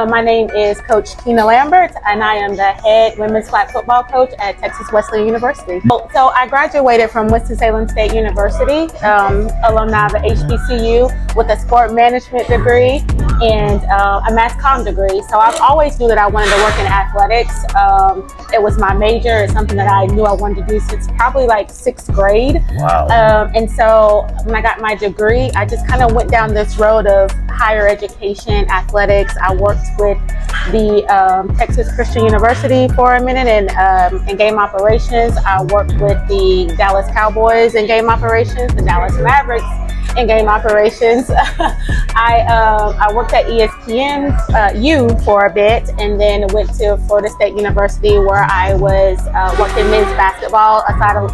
My name is Coach Keenah Lambert, and I am the head women's flag football coach at Texas Wesleyan University. So I graduated from Winston-Salem State University, alumni of the HBCU, with a sport management degree and a mass comm degree. So I've always knew that I wanted to work in athletics. It was my major. It's something that I knew I wanted to do since probably like sixth grade. Wow. And so when I got my degree, I just kind of went down this road of higher education, athletics. I worked with the Texas Christian University for a minute in game operations. I worked with the Dallas Cowboys in game operations, the Dallas Mavericks in game operations. I worked at ESPN U for a bit, and then went to Florida State University, where I was worked in men's basketball aside of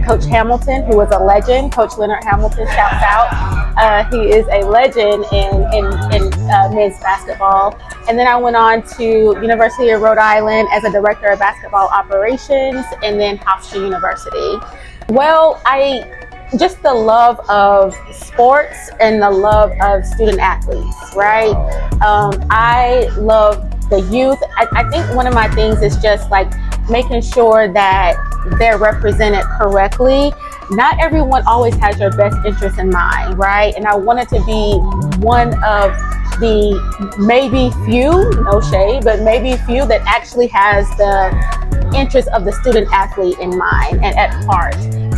Coach Hamilton, who was a legend. Coach Leonard Hamilton, shouts out. He is a legend in men's basketball. And then I went on to University of Rhode Island as a director of basketball operations, and then Hofstra University. Well, just the love of sports and the love of student athletes, right? I love the youth. I think one of my things is just like making sure that they're represented correctly. Not everyone always has your best interest in mind, right? And I wanted to be one of the maybe few, no shade, but maybe few that actually has the interest of the student athlete in mind and at heart.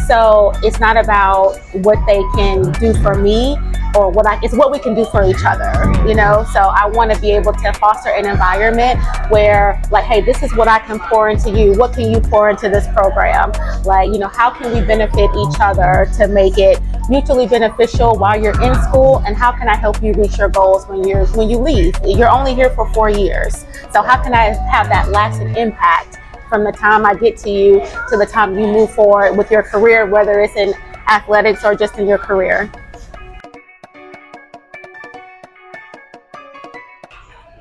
So it's not about what they can do for me or it's what we can do for each other, you know? So I want to be able to foster an environment where, like, hey, this is what I can pour into you. What can you pour into this program? Like, you know, how can we benefit each other to make it mutually beneficial while you're in school? And how can I help you reach your goals when you leave? You're only here for 4 years. So how can I have that lasting impact from the time I get to you to the time you move forward with your career, whether it's in athletics or just in your career?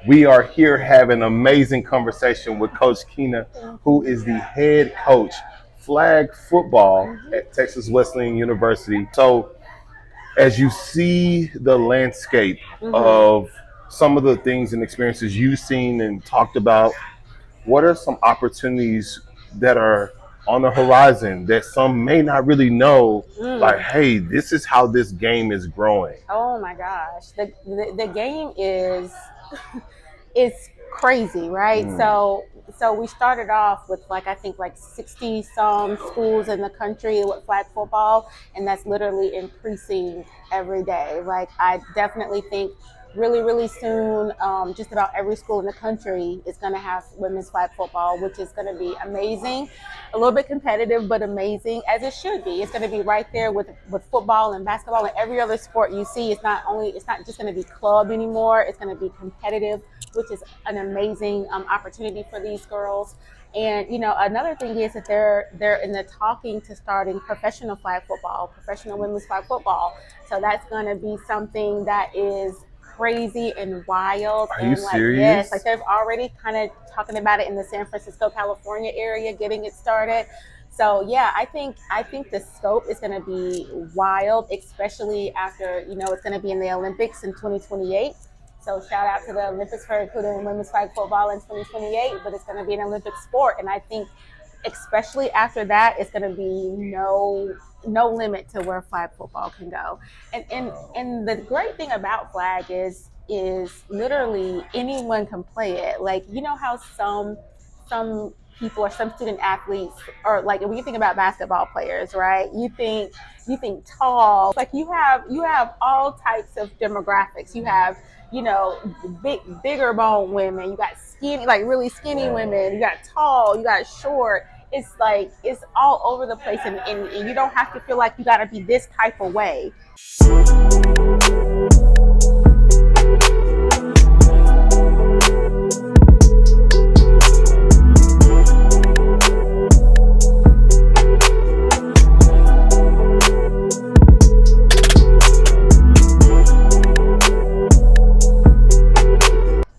We are here having an amazing conversation with Coach Keenah, who is the head coach flag football at Texas Wesleyan University. So as you see the landscape of some of the things and experiences you've seen and talked about, what are some opportunities that are on the horizon that some may not really know, like, hey, this is how this game is growing? Oh my gosh, the game is it's crazy, right? So we started off with I think 60 some schools in the country with flag football, and that's literally increasing every day. Like, I definitely think really soon, just about every school in the country is going to have women's flag football, which is going to be amazing. A little bit competitive, but amazing, as it should be. It's going to be right there with football and basketball and every other sport you see. It's not just going to be club anymore. It's going to be competitive, which is an amazing opportunity for these girls. And, you know, another thing is that they're in the talking to starting professional women's flag football. So that's going to be something that is crazy and wild. Are you serious? Yes, like they've already kind of talking about it in the San Francisco, California area, getting it started. So yeah, I think the scope is going to be wild, especially after, you know, it's going to be in the Olympics in 2028. So shout out to the Olympics for including women's flag football in 2028, but it's going to be an Olympic sport. And I think especially after that, it's going to be no limit to where flag football can go. And the great thing about flag is literally anyone can play it. Like, you know how some people or some student athletes, or like when you think about basketball players, right? You think tall. Like you have all types of demographics. You have, you know, bigger bone women. You got skinny, like really skinny women. You got tall. You got short. It's like it's all over the place, and you don't have to feel like you got to be this type of way.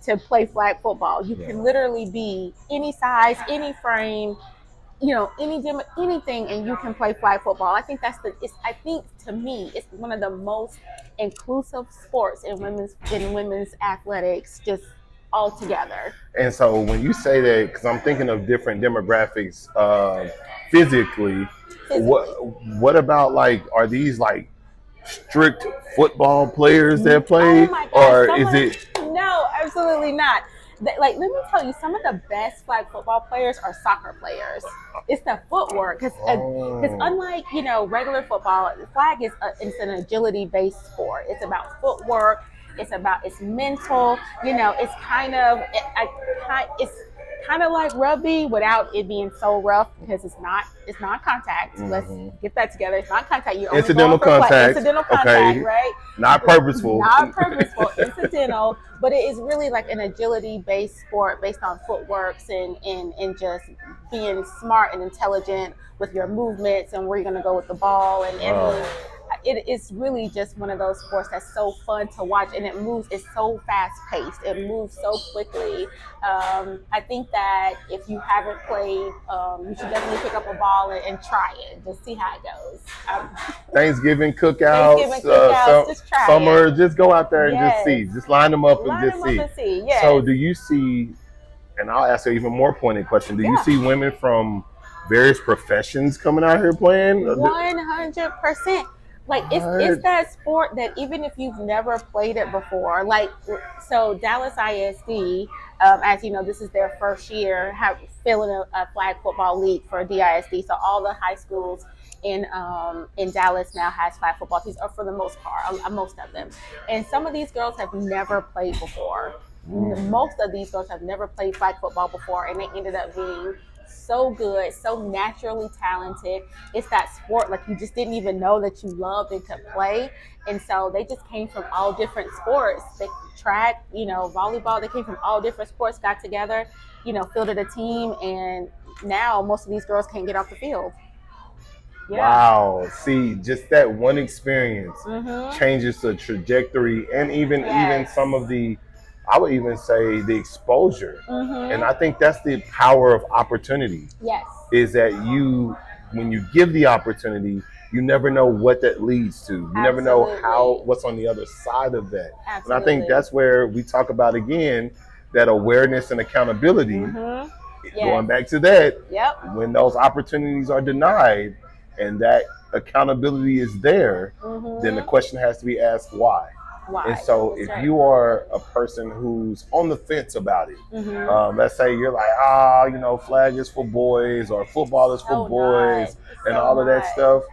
To play flag football, you can literally be any size, any frame, you know, anything, and you can play flag football. I think I think to me, it's one of the most inclusive sports in women's athletics, just all together. And so when you say that, because I'm thinking of different demographics physically, what about like, are these like strict football players that play, Oh my or gosh, is it? no, absolutely not. Like, let me tell you, some of the best flag football players are soccer players. It's the footwork, because unlike regular football, flag is it's an agility based sport. It's about footwork. It's mental. It's kind of like rugby without it being so rough, because it's not contact. Let's get that together. It's not contact. You're only Incidental going for contact. incidental contact, Okay. right? Not purposeful. Not purposeful, incidental, but it is really like an agility based sport based on footworks and just being smart and intelligent with your movements and where you're going to go with the ball. It is really just one of those sports that's so fun to watch, and it's so fast paced. It moves so quickly. I think that if you haven't played, you should definitely pick up a ball and try it. Just see how it goes. Thanksgiving cookouts, just try summer, it. just go out there and just see. Just line them up and just see. Yes. So do you see, and I'll ask an even more pointed question, do you see women from various professions coming out here playing? 100%. Like, it's that sport that even if you've never played it before, like, so Dallas ISD, as you know, this is their first year filling a flag football league for DISD. So all the high schools in Dallas now has flag football teams, or for the most part, most of them. And some of these girls have never played before. Most of these girls have never played flag football before, and they ended up being so good, so naturally talented. It's that sport like you just didn't even know that you loved and could play. And so they just came from all different sports. They track, volleyball, they came from all different sports, got together, fielded a team, and now most of these girls can't get off the field. Yeah. Wow. See, just that one experience changes the trajectory and even some of the, I would even say, the exposure. And I think that's the power of opportunity. Yes. Is that when you give the opportunity, you never know what that leads to. You never know what's on the other side of that. Absolutely. And I think that's where we talk about, again, that awareness and accountability. Going back to that, when those opportunities are denied and that accountability is there, then the question has to be asked, why? And so if you are a person who's on the fence about it, let's say you're like, flag is for boys or football is for boys and all of that stuff,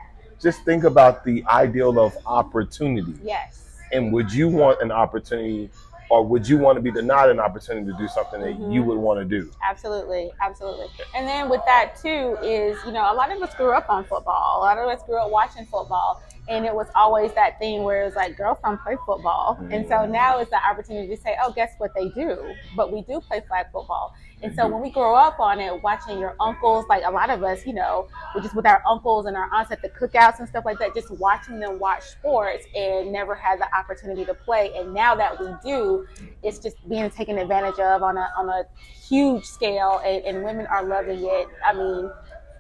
just think about the ideal of opportunity. Yes. And would you want an opportunity, or would you want to be denied an opportunity to do something that you would want to do? Absolutely. And then with that too is, a lot of us grew up on football. A lot of us grew up watching football. And it was always that thing where it was like, girls don't play football. And so now it's the opportunity to say, oh, guess what they do? But we do play flag football. And so when we grow up on it, watching your uncles, like a lot of us, we're just with our uncles and our aunts at the cookouts and stuff like that, just watching them watch sports and never had the opportunity to play. And now that we do, it's just being taken advantage of on a huge scale, and women are loving it. I mean,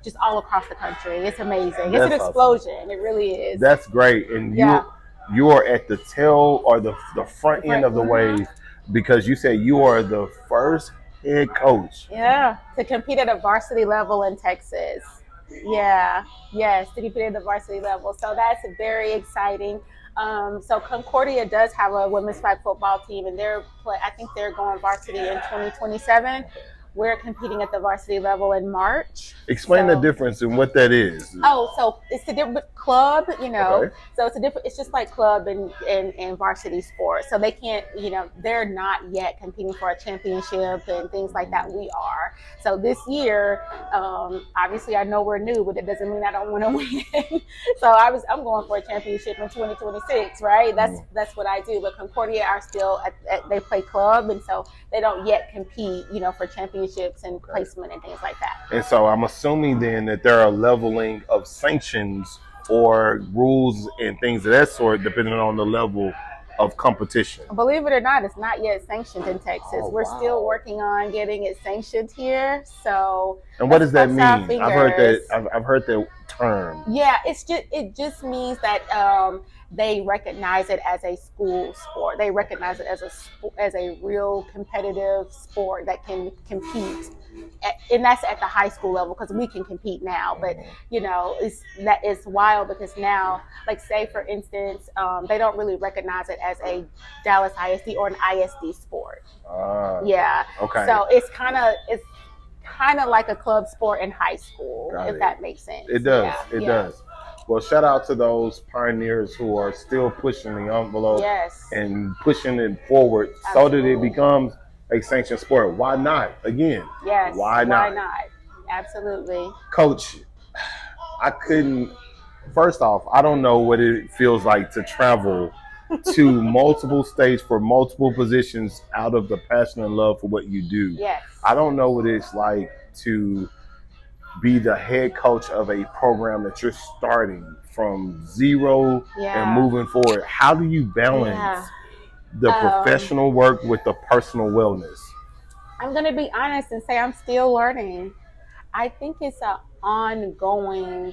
just all across the country. It's amazing. It's an explosion. Awesome. It really is. That's great. And you are at the tail or the front end of the wave, because you said you are the first head coach. Yeah, to compete at a varsity level in Texas. Yeah, yes, to compete at the varsity level. So that's very exciting. So Concordia does have a women's flag football team, and I think they're going varsity in 2027. We're competing at the varsity level in March. Explain the difference in what that is. Oh, so it's a different club, Okay. So it's just like club and varsity sports. So they can't, they're not yet competing for a championship and things like that. We are. So this year, obviously I know we're new, but it doesn't mean I don't want to win. So I'm going for a championship in 2026, right? That's what I do. But Concordia are still they play club, and so they don't yet compete, for championships and placement and things like that. And so I'm assuming then that there are leveling of sanctions or rules and things of that sort depending on the level of competition. Believe it or not, it's not yet sanctioned in Texas. We're still working on getting it sanctioned here. So, and what does that mean? I've heard that term. Yeah, it just means that they recognize it as a school sport. They recognize it as a real competitive sport that can compete. And that's at the high school level, because we can compete now. But it's wild, because now, like, say for instance, they don't really recognize it as a Dallas ISD or an ISD sport. Yeah. Okay. So it's kind of like a club sport in high school, if that makes sense. It does. It does. Well, shout out to those pioneers who are still pushing the envelope and pushing it forward so that it becomes a sanctioned sport. Why not? Again, why not? Absolutely. Coach, first off, I don't know what it feels like to travel to multiple states for multiple positions out of the passion and love for what you do. Yes. I don't know what it's like to be the head coach of a program that you're starting from zero and moving forward. How do you balance the professional work with the personal wellness? I'm going to be honest and say I'm still learning. I think it's an ongoing,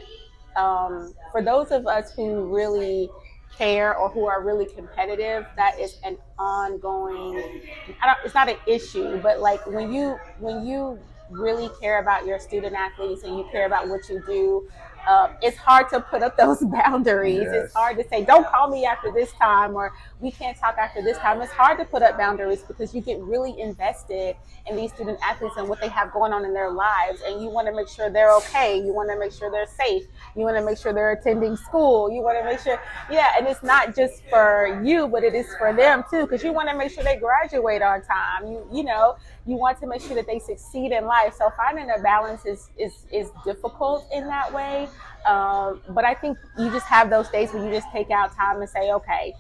for those of us who really care or who are really competitive, that is an ongoing, it's not an issue, but like when you really care about your student athletes and you care about what you do, it's hard to put up those boundaries. Yes. It's hard to say, don't call me after this time, or we can't talk after this time. It's hard to put up boundaries because you get really invested in these student athletes and what they have going on in their lives. And you want to make sure they're okay. You want to make sure they're safe. You want to make sure they're attending school. You want to make sure, and it's not just for you, but it is for them too, because you want to make sure they graduate on time. You want to make sure that they succeed in life. So finding a balance is difficult in that way. But I think you just have those days where you just take out time and say, okay,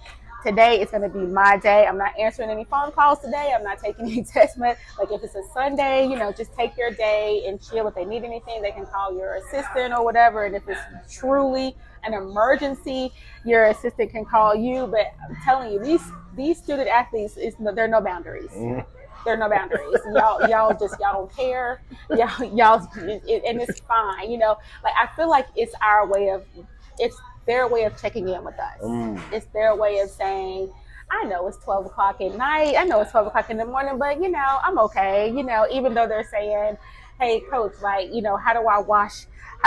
today is going to be my day. I'm not answering any phone calls today. I'm not taking any text messages. Like if it's a Sunday, just take your day and chill. If they need anything, they can call your assistant or whatever. And if it's truly an emergency, your assistant can call you. But I'm telling you, these student athletes, there are no boundaries. There are no boundaries. Y'all don't care. Y'all, and it's fine. Like I feel like it's their way of checking in with us. It's their way of saying, I know it's 12 o'clock at night. I know it's 12 o'clock in the morning, but I'm okay. Even though they're saying, hey coach, like, how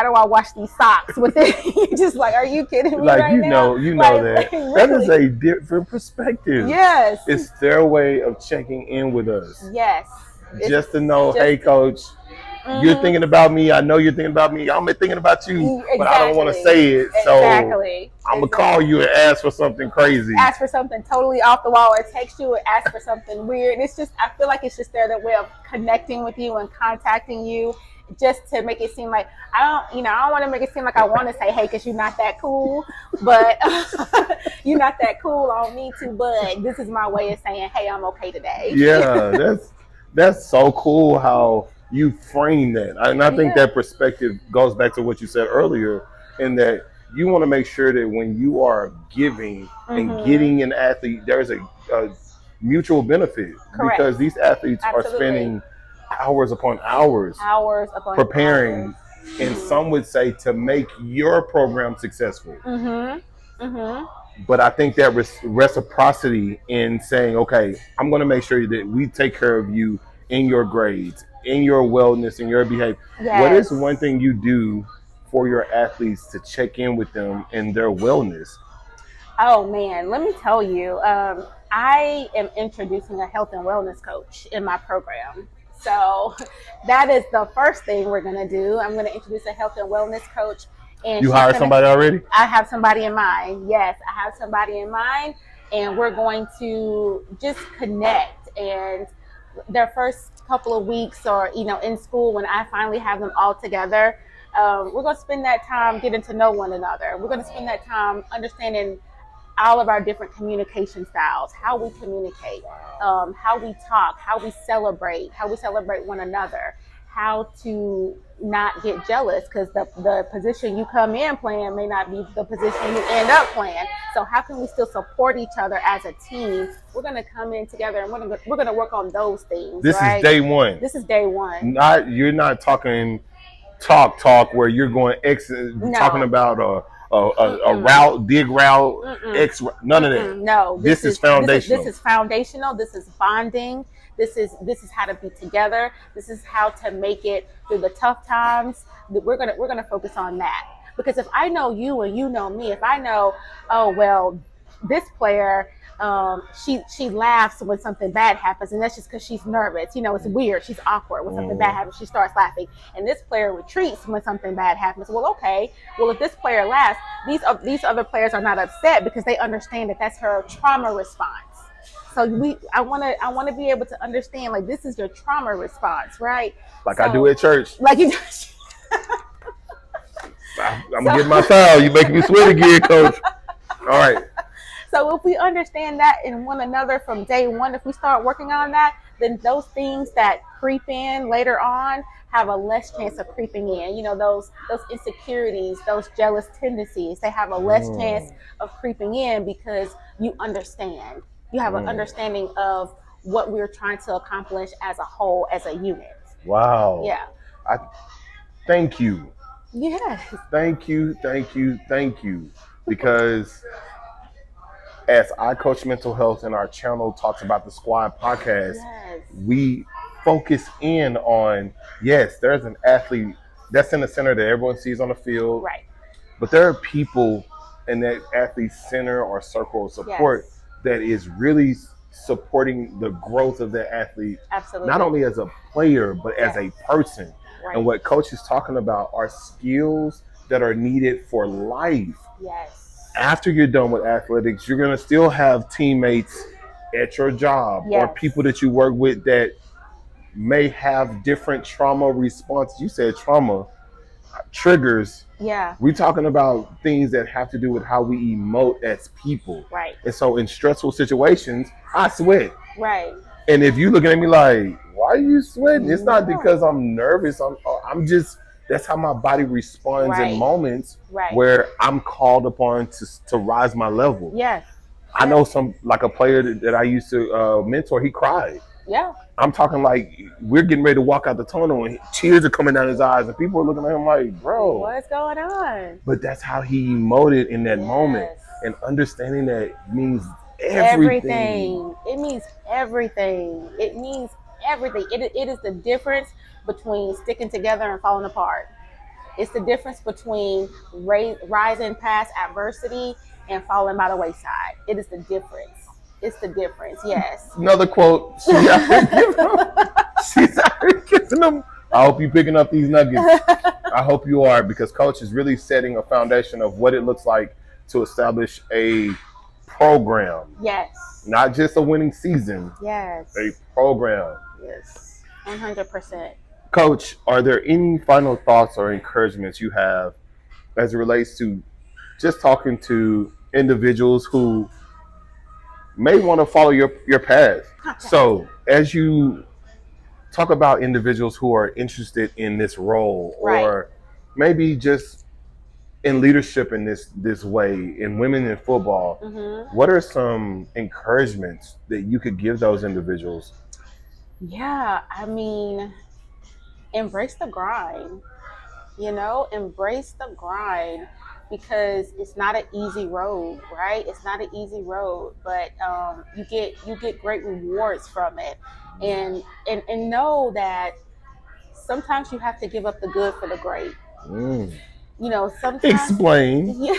do I wash these socks with it? You're just like, are you kidding me like, right now? That. Like, really? That is a different perspective. Yes. It's their way of checking in with us. Yes. Just to know, hey coach, you're thinking about me. I know you're thinking about me. I'm thinking about you, but I don't want to say it. So I'm going to call you and ask for something crazy. Ask for something totally off the wall, or text you and ask for something weird. And it's just, I feel like it's just their way of connecting with you and contacting you, just to make it seem like, I don't want to make it seem like I want to say, hey, because you're not that cool, but you're not that cool on me too, but this is my way of saying, hey, I'm okay today. Yeah, that's so cool how you frame that. And I think that perspective goes back to what you said earlier, in that you want to make sure that when you are giving and getting an athlete, there's a mutual benefit. Correct. Because these athletes are spending hours upon hours preparing, and some would say to make your program successful. But I think that reciprocity in saying, okay, I'm going to make sure that we take care of you in your grades, in your wellness, in your behavior. Yes. What is one thing you do for your athletes to check in with them in their wellness? Oh man, let me tell you, I am introducing a health and wellness coach in my program. So that is the first thing we're going to do. I'm going to introduce a health and wellness coach. And you hired somebody already? I have somebody in mind. Yes, I have somebody in mind, and we're going to just connect. And their first couple of weeks, or in school, when I finally have them all together, we're going to spend that time getting to know one another. We're going to spend that time understanding all of our different communication styles, how we communicate, how we talk, how we celebrate one another, how to not get jealous, because the position you come in playing may not be the position you end up playing. So how can we still support each other as a team? We're going to come in together, and we're going to work on those things. This is day one. This is day one. You're not talking talk where you're going talking about a route, dig route, X, none of that. No, This is foundational. This is foundational. This is bonding. This is how to be together. This is how to make it through the tough times. We're gonna focus on that, because if I know you and you know me, if I know, oh well, this player, she laughs when something bad happens, and that's just because she's nervous. It's weird. She's awkward when something bad happens. She starts laughing, and this player retreats when something bad happens. Well, okay. Well, if this player laughs, these other players are not upset because they understand that that's her trauma response. So I want to be able to understand, like, this is your trauma response, right? Like I do at church. Like you. I'm getting my towel. You making me sweat again, coach. All right. So if we understand that in one another from day one, if we start working on that, then those things that creep in later on have a less chance of creeping in. Those insecurities, those jealous tendencies, they have a less chance of creeping in because you understand. You have an understanding of what we're trying to accomplish as a whole, as a unit. Wow. Yeah. Thank you. Yes. Thank you. Because as I coach mental health and our channel talks about the Squad podcast, we focus in on, yes, there's an athlete that's in the center that everyone sees on the field. Right. But there are people in that athlete's center or circle of support that is really supporting the growth of that athlete. Absolutely. Not only as a player, but as a person. Right. And what Coach is talking about are skills that are needed for life. Yes. After you're done with athletics, you're going to still have teammates at your job or people that you work with that may have different trauma responses. You said trauma triggers. Yeah. We're talking about things that have to do with how we emote as people. Right. And so in stressful situations, I sweat. Right. And if you're looking at me like, why are you sweating? It's not because I'm nervous. I'm just, that's how my body responds in moments where I'm called upon to rise my level. Yes. I know like a player that I used to mentor, he cried. Yeah. I'm talking like we're getting ready to walk out the tunnel and tears are coming down his eyes and people are looking at him like, bro, what's going on? But that's how he emoted in that moment. And understanding that means everything. It means everything. It means everything. It is the difference between sticking together and falling apart. It's the difference between rising past adversity and falling by the wayside. It is the difference. It's the difference, yes. Another quote. She's out here kissing them. I hope you're picking up these nuggets. I hope you are, because Coach is really setting a foundation of what it looks like to establish a program. Yes. Not just a winning season. Yes. A program. Yes. 100%. Coach, are there any final thoughts or encouragements you have as it relates to just talking to individuals who may want to follow your path? So as you talk about individuals who are interested in this role or maybe just in leadership in this way, in women in football, what are some encouragements that you could give those individuals? Yeah, I mean, embrace the grind. Embrace the grind, because it's not an easy road, right? It's not an easy road, but you get great rewards from it, and know that sometimes you have to give up the good for the great. Sometimes. Explain. Yeah.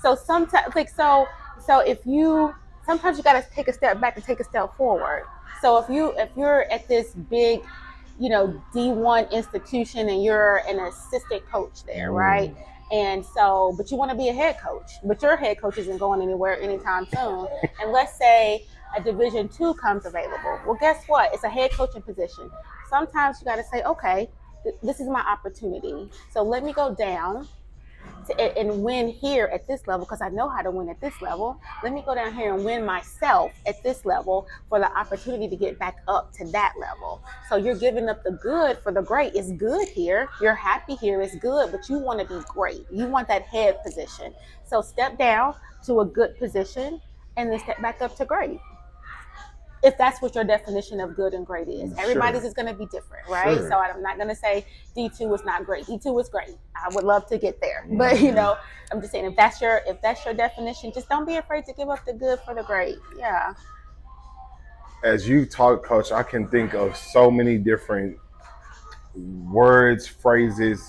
So sometimes, so sometimes you got to take a step back and take a step forward. So if you're at this big, D1 institution and you're an assistant coach there, right? And so, but you want to be a head coach, but your head coach isn't going anywhere anytime soon. And let's say a Division II comes available. Well, guess what? It's a head coaching position. Sometimes you got to say, okay, this is my opportunity. So let me go down and win here at this level, because I know how to win at this level. Let me go down here and win myself at this level for the opportunity to get back up to that level. So you're giving up the good for the great. It's good here. You're happy here. It's good, but you want to be great. You want that head position. So step down to a good position and then step back up to great. if that's what your definition of good and great is. Everybody's Sure. is going to be different, right? Sure. So I'm not going to say D2 is not great. D2 is great. I would love to get there, but I'm just saying if that's your definition, just don't be afraid to give up the good for the great. Yeah. As you talk, Coach, I can think of so many different words, phrases,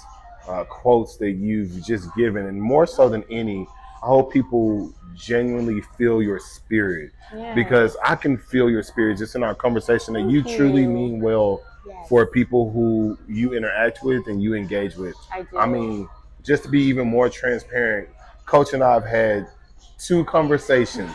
quotes that you've just given, and more so than any, I hope people genuinely feel your spirit, because I can feel your spirit just in our conversation that you truly mean well for people who you interact with and you engage with. I mean, just to be even more transparent, Coach and I have had 2 conversations,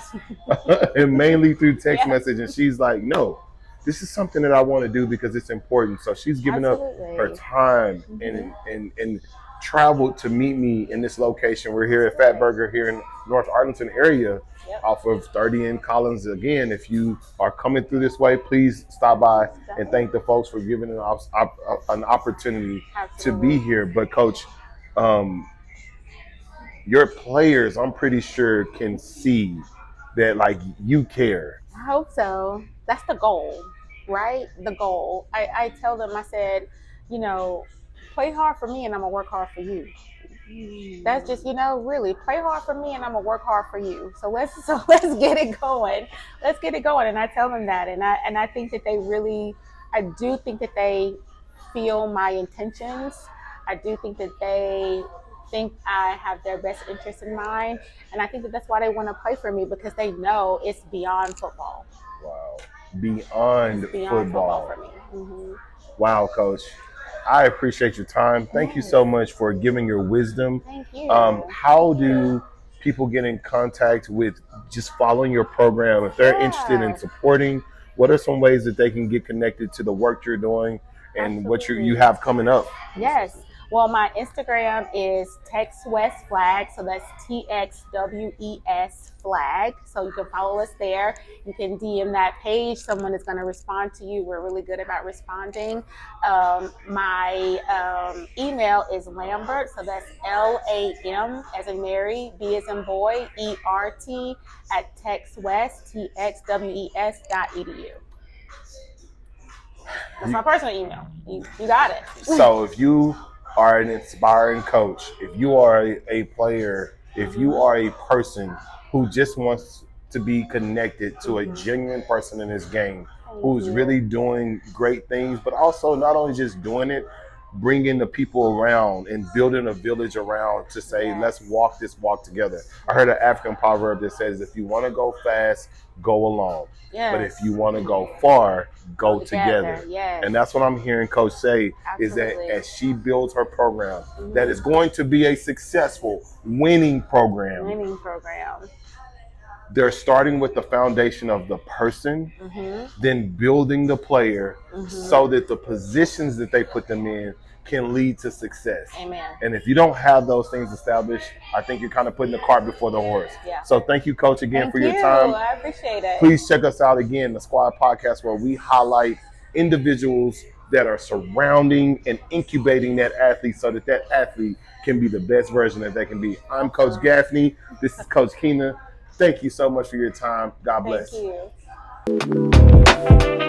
and mainly through text message, and she's like, no, this is something that I want to do because it's important. So she's given up her time and traveled to meet me in this location. We're here at Fat Burger here in North Arlington area, off of 30 in Collins. Again, if you are coming through this way, please stop by and thank the folks for giving an opportunity to be here. But Coach, your players, I'm pretty sure, can see that like you care. I hope so. That's the goal, right? The goal. I tell them, I said, play hard for me and I'm gonna work hard for you. That's just, really play hard for me and I'm gonna work hard for you. So let's get it going. Let's get it going. And I tell them that, and I think that I do think that they feel my intentions. I do think that they think I have their best interest in mind, and I think that that's why they want to play for me, because they know it's beyond football. Wow, beyond football for me. Mm-hmm. Wow, Coach, I appreciate your time. Thank you so much for giving your wisdom. Thank you. How do people get in contact with just following your program if they're interested in supporting? What are some ways that they can get connected to the work you're doing and what you have coming up? Yes. Well, my Instagram is TexWest Flag, so that's TXWES Flag. So you can follow us there. You can DM that page. Someone is going to respond to you. We're really good about responding. My email is Lambert, so that's LAM as in Mary, B as in boy, ERT at TexWest, TXWES.edu. That's my personal email. You got it. So if you are an inspiring coach, if you are a player, if you are a person who just wants to be connected to a genuine person in this game, who's really doing great things, but also not only just doing it, bringing the people around and building a village around to say, let's walk this walk together. I heard an African proverb that says, if you want to go fast, go alone. But if you want to go far, go together. And that's what I'm hearing Coach say, is that as she builds her program, that is going to be a successful winning program. They're starting with the foundation of the person, then building the player so that the positions that they put them in can lead to success. Amen. And if you don't have those things established, I think you're kind of putting the cart before the horse. So thank you, Coach, again for your time. I appreciate it. Please check us out again, the Squad Podcast, where we highlight individuals that are surrounding and incubating that athlete so that that athlete can be the best version that they can be. I'm Coach Gaffney. This is Coach Keenah. Thank you so much for your time. God bless. Thank you.